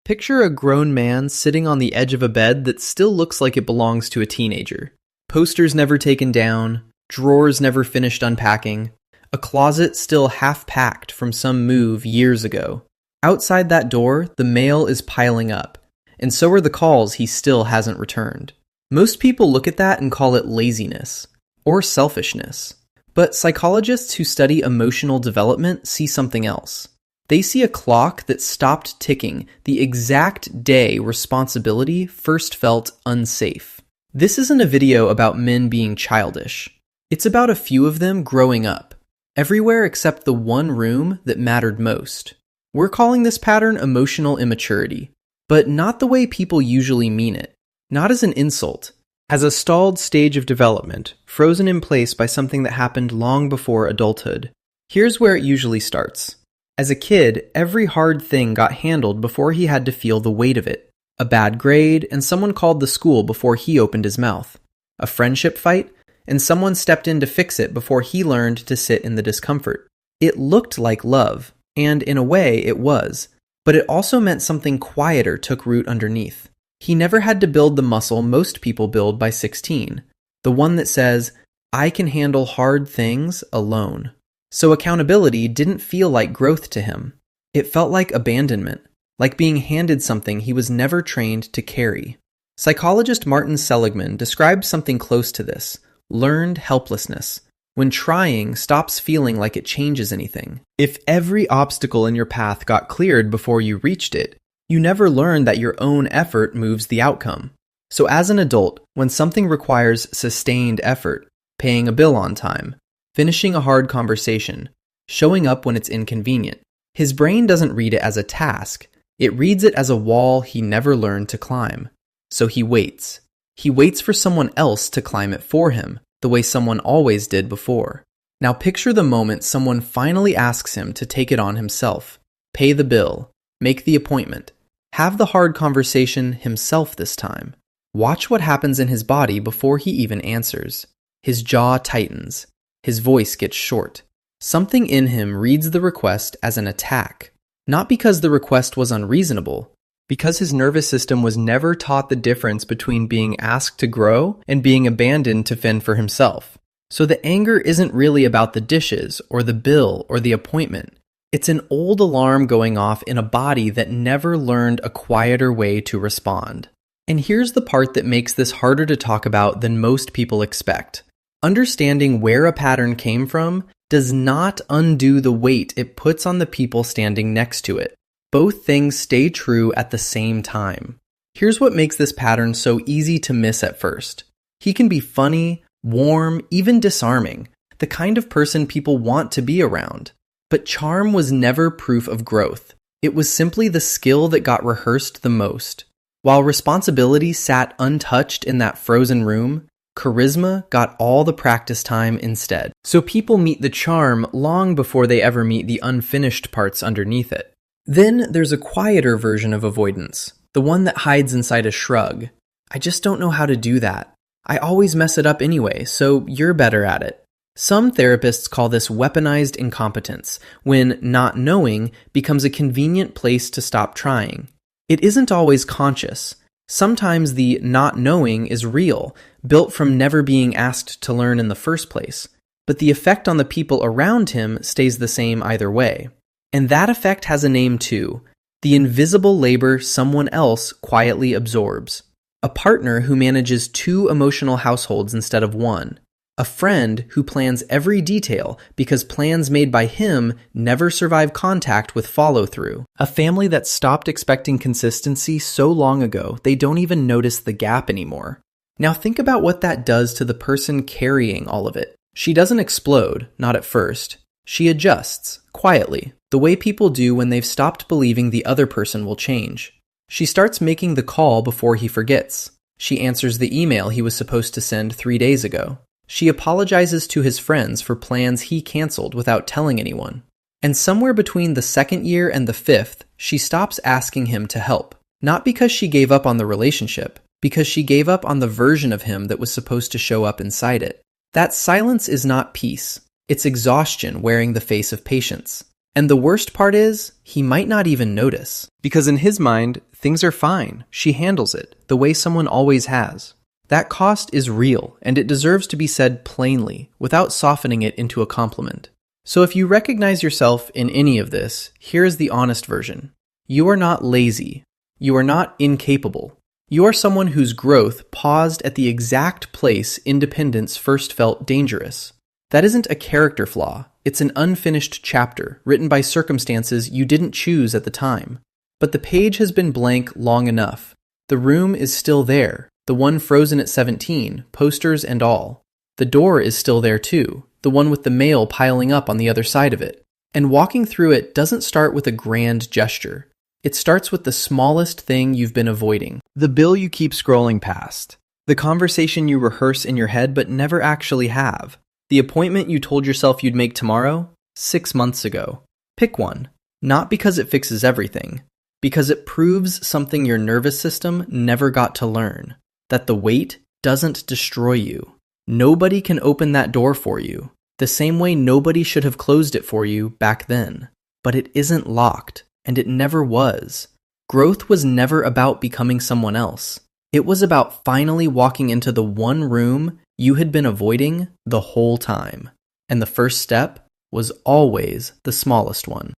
Picture a grown man sitting on the edge of a bed that still looks like it belongs to a teenager. Posters never taken down, drawers never finished unpacking, a closet still half-packed from some move years ago. Outside that door, the mail is piling up, and so are the calls he still hasn't returned. Most people look at that and call it laziness, or selfishness. But psychologists who study emotional development see something else. They see a clock that stopped ticking the exact day responsibility first felt unsafe. This isn't a video about men being childish. It's about a few of them growing up, everywhere except the one room that mattered most. We're calling this pattern emotional immaturity, but not the way people usually mean it. Not as an insult. As a stalled stage of development, frozen in place by something that happened long before adulthood. Here's where it usually starts. As a kid, every hard thing got handled before he had to feel the weight of it. A bad grade, and someone called the school before he opened his mouth. A friendship fight, and someone stepped in to fix it before he learned to sit in the discomfort. It looked like love, and in a way it was, but it also meant something quieter took root underneath. He never had to build the muscle most people build by 16, the one that says, I can handle hard things alone. So accountability didn't feel like growth to him. It felt like abandonment, like being handed something he was never trained to carry. Psychologist Martin Seligman described something close to this, learned helplessness, when trying stops feeling like it changes anything. If every obstacle in your path got cleared before you reached it, you never learned that your own effort moves the outcome. So as an adult, when something requires sustained effort, paying a bill on time, finishing a hard conversation, showing up when it's inconvenient, his brain doesn't read it as a task. It reads it as a wall he never learned to climb. So he waits. He waits for someone else to climb it for him, the way someone always did before. Now picture the moment someone finally asks him to take it on himself, pay the bill, make the appointment, have the hard conversation himself this time. Watch what happens in his body before he even answers. His jaw tightens. His voice gets short. Something in him reads the request as an attack. Not because the request was unreasonable, because his nervous system was never taught the difference between being asked to grow and being abandoned to fend for himself. So the anger isn't really about the dishes or the bill or the appointment. It's an old alarm going off in a body that never learned a quieter way to respond. And here's the part that makes this harder to talk about than most people expect. Understanding where a pattern came from does not undo the weight it puts on the people standing next to it. Both things stay true at the same time. Here's what makes this pattern so easy to miss at first. He can be funny, warm, even disarming, the kind of person people want to be around. But charm was never proof of growth. It was simply the skill that got rehearsed the most. While responsibility sat untouched in that frozen room, charisma got all the practice time instead. So people meet the charm long before they ever meet the unfinished parts underneath it. Then there's a quieter version of avoidance, the one that hides inside a shrug. I just don't know how to do that. I always mess it up anyway, so you're better at it. Some therapists call this weaponized incompetence, when not knowing becomes a convenient place to stop trying. It isn't always conscious. Sometimes the not knowing is real, built from never being asked to learn in the first place, but the effect on the people around him stays the same either way. And that effect has a name too, the invisible labor someone else quietly absorbs. A partner who manages 2 emotional households instead of 1. A friend who plans every detail because plans made by him never survive contact with follow-through. A family that stopped expecting consistency so long ago they don't even notice the gap anymore. Now think about what that does to the person carrying all of it. She doesn't explode, not at first. She adjusts, quietly, the way people do when they've stopped believing the other person will change. She starts making the call before he forgets. She answers the email he was supposed to send 3 days ago. She apologizes to his friends for plans he canceled without telling anyone. And somewhere between the 2nd year and the 5th, she stops asking him to help. Not because she gave up on the relationship, because she gave up on the version of him that was supposed to show up inside it. That silence is not peace. It's exhaustion wearing the face of patience. And the worst part is, he might not even notice. Because in his mind, things are fine. She handles it, the way someone always has. That cost is real, and it deserves to be said plainly, without softening it into a compliment. So if you recognize yourself in any of this, here is the honest version. You are not lazy. You are not incapable. You are someone whose growth paused at the exact place independence first felt dangerous. That isn't a character flaw. It's an unfinished chapter, written by circumstances you didn't choose at the time. But the page has been blank long enough. The room is still there, the one frozen at 17, posters and all. The door is still there too, the one with the mail piling up on the other side of it. And walking through it doesn't start with a grand gesture. It starts with the smallest thing you've been avoiding. The bill you keep scrolling past. The conversation you rehearse in your head but never actually have. The appointment you told yourself you'd make tomorrow, 6 months ago. Pick one. Not because it fixes everything. Because it proves something your nervous system never got to learn. That the wait doesn't destroy you. Nobody can open that door for you. The same way nobody should have closed it for you back then. But it isn't locked. And it never was. Growth was never about becoming someone else. It was about finally walking into the one room you had been avoiding the whole time. And the first step was always the smallest one.